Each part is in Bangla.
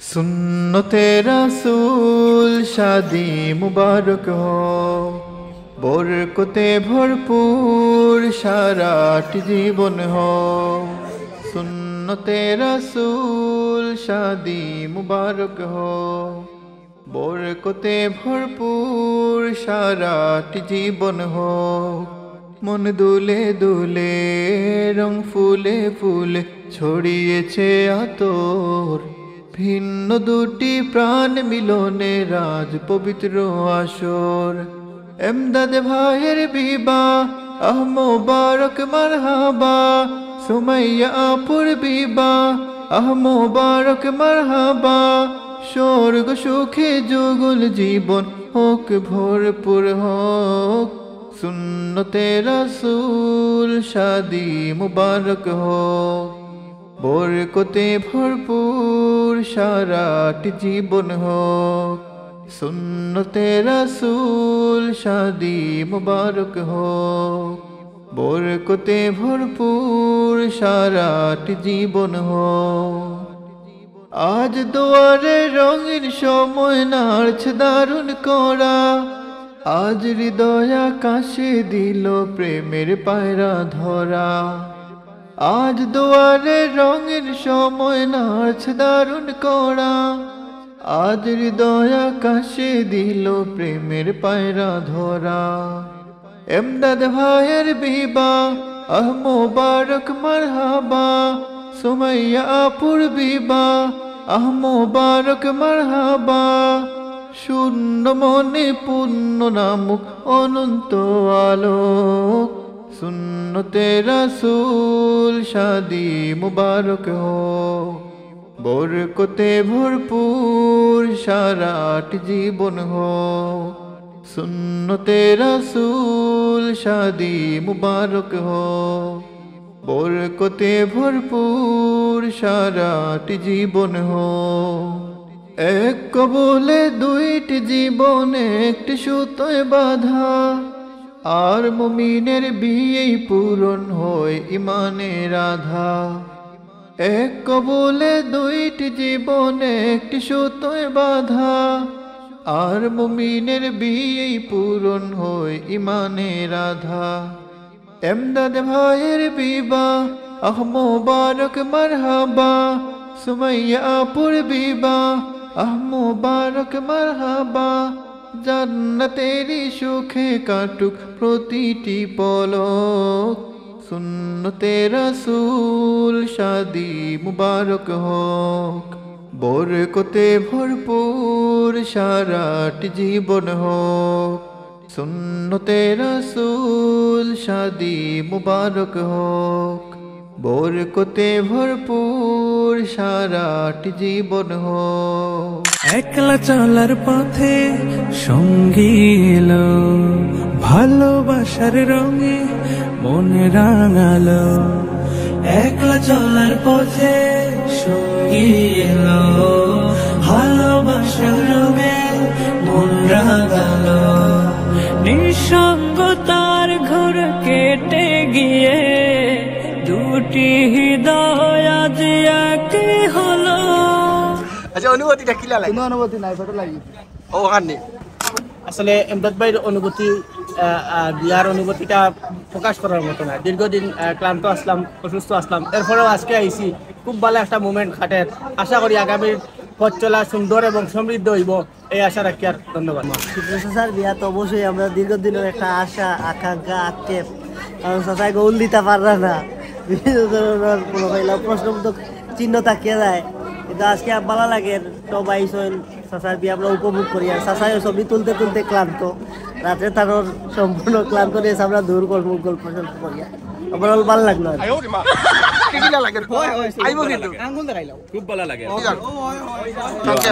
सुन्नते रसूल शादी मुबारक हो, बरकते भरपूर साराटी जीवन हो। सुन्नते रसूल शादी मुबारक हो, बरकते भरपूर साराटी जीवन हो। मन दुले दुले रंग फुले फुले छड़िएছে आतोर, ভিন্ন দুটি প্রাণ মিলনে রাজ পবিত্র আসর। এমদাদ ভাইয়ের বিবাহ আহ মোবারক মারহাবা, সুমাইয়া আপুর বিবাহ আহ মোবারক মারহাবা। স্বর্গ সুখে যুগল জীবন হোক ভরপুর হোক, সুন্নতে রাসূল শাদি মুবারক হোক, বরকতে ভরপুর সারাটি জীবন হোক। সুন্নতে রাসূল শাদি মুবারক হোক, বরকতে ভরপুর সারাটি জীবন হোক। আজ দুয়ারে রঙিন সময় নাড়ছে দারুণ করা, আজ হৃদয় আকাশে দিল প্রেমের পায়রা ধরা। আজ দুয়ারে রঙের সময় নাড়ছে দারুণ করা, আজ হৃদয় আকাশে দিল প্রেমের পায়রা ধরা। এমদাদ ভাইয়ের বিবাহ আহ মোবারক মারহাবা, সুমাইয়া আপুর বিবাহ আহ মোবারক মারহাবা। শূন্য মনে পূর্ণ নামক অনন্ত আলোক, সুন্নতে রাসূল শাদি মুবারক হোক, বরকতে ভরপুর সারাটি জীবন হোক। সুন্নতে রাসূল শাদি মুবারক হোক, বরকতে ভরপুর সারাটি জীবন হোক। এক কবলে দুইটি জীবন একটি সুতোয় বাঁধা, আর মুমিনের বিয়েই পূরণ হয় ইমানের আধা। এক কবলে দুইটি জীবন একটি সুতোয় বাঁধা, আর মুমিনের বিয়েই পূরণ হয় ইমানের আধা। এমদাদ ভাইয়ের বিবাহ আহ মোবারক মারহাবা, সুমাইয়া আপুর বিবাহ আহ মোবারক মারহাবা। জান্নাতেরি সুখে কাটুক প্রতিটি পলক, সুন্নতে রাসূল শাদি মুবারক হোক, বরকতে ভরপুর সারাটি জীবন হোক। সুন্নতে রাসূল শাদি মুবারক হোক, বরকতে ভরপুর সারাটি জীবন হোক। একলা চলার পথে সঙ্গী এলো, ভালোবাসার রঙে মনে রাঙালো। একলা চলার পথে সঙ্গী এলো, ভালোবাসার রঙে মন রাঙালো। নিঃসঙ্গতার ঘর কেটে গিয়ে দুটি হৃদয় আজ এক হলো। আচ্ছা, অনুভূতিটা কি লাগে? কোনো অনুভূতি নাই, ফটো লাগি ও ওখানে আসলে এমদাদ ভাইয়ের অনুভূতি, বিয়ার অনুভূতিটা প্রকাশ করার মতো না। দীর্ঘদিন ক্লান্ত আসলাম, অসুস্থ আসলাম, এরপরেও আজকে আইসি। খুব ভালো একটা মুভমেন্ট খাটের। আশা করি আগামীর পথ চলা সুন্দর এবং সমৃদ্ধ হইব, এই আশা রাখি। আর ধন্যবাদ। স্যার বিয়া তো অবশ্যই আমরা দীর্ঘদিনের একটা আশা আকাঙ্ক্ষা আক্ষেপ, কারণ চাচাই গোল দিতে পারবে না, বিভিন্ন ধরনের প্রশ্নবোধক চিহ্ন তাকিয়ে যায়। কিন্তু আজকে ভালো লাগে সবাই চাচার বিয়ে আমরা উপভোগ করি। আর চাচাইও ছবি তুলতে তুলতে ক্লান্ত, রাতে তার সম্পূর্ণ ক্লান্ত নিয়ে আমরা দূর করবো গল্প সল্প করিয়া। আমার ভালো লাগলো।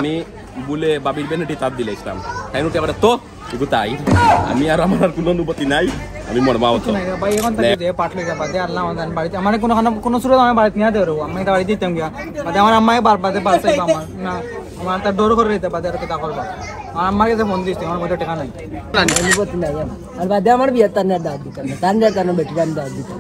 আমি বলে বাবির বেনেটি তাপ দিলে ইসলাম তাই নোটে আবার তো তাই আমি আর আমার কোনো অনুভূতি নাই। আমি মোর মা হতো ভাই এখন থেকে যে পাট লইয়া বাদে আল্লাহ আমাদের বাড়িতে আমার কোনো সুরত আমার বাড়িতে নিয়ে দেবো, আমি তার বাড়িতে দিতাম গিয়া বাদে আমার আম্মাকে বারবাদে বাড়ছাই আমার না, আমার তার ডোর করে দিতে বাদে আর কেতা করবা। আর আমার কাছে ফোন দিচ্ছে, আমার মধ্যে টাকা নাই, অনুভূতি নাই। আর বাদে আমার বিয়ে তার দাওয়াত দিতাম, তার বেটি দাওয়াত দিতাম।